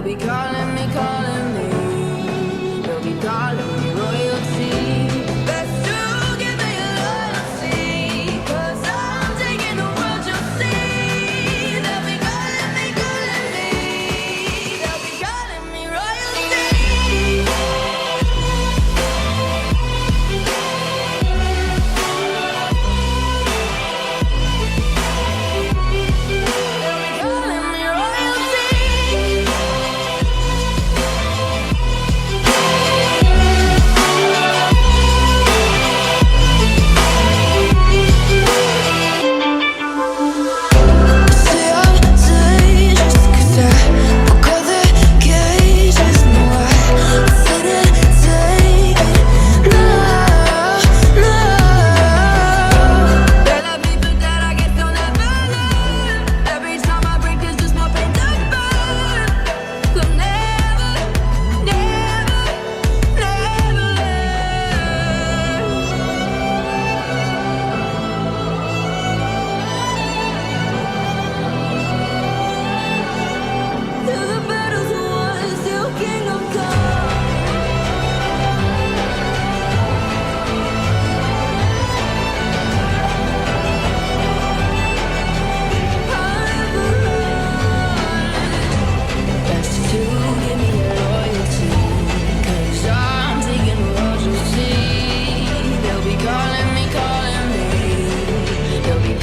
be calling me, calling me. They'll be calling me royalty. Best to give me loyalty, 'cause I'm taking the world, you'll see. They'll be calling me, calling me. They'll be calling me royalty.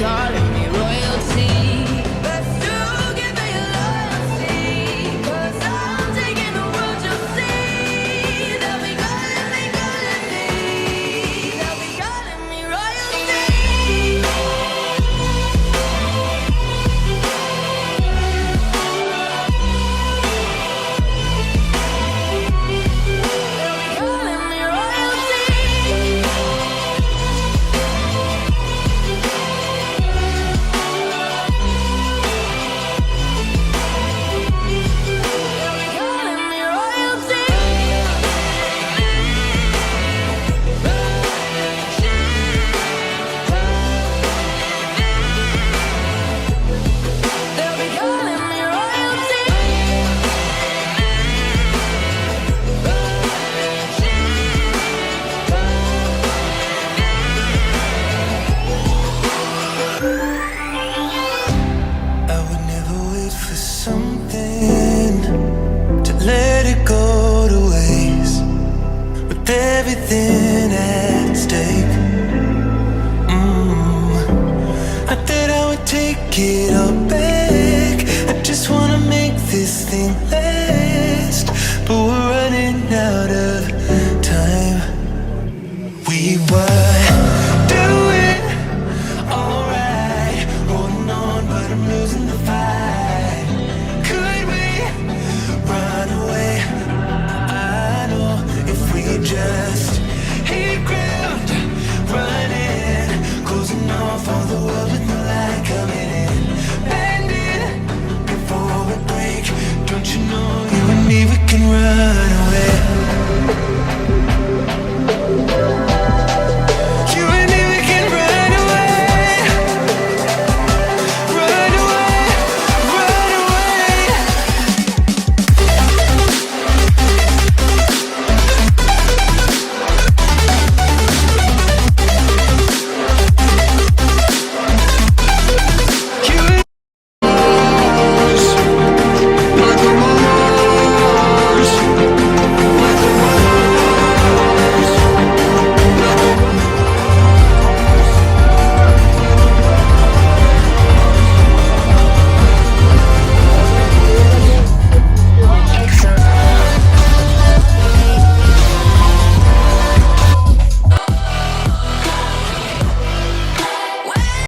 Calling me royalty. Best to give me loyalty, 'cause I'm taking the world, you'll see. They'll be calling me, calling me. They'll be calling me royalty. Something to let it go to waste, with everything at stake. I thought I would take it all back. I just wanna make this thing last, but we're running out of time. We were doing alright, holding on, but I'm losing the fight. Just hit ground, running, closing off all the world with no light coming in. Bending before we break. Don't you know you and me, we can run.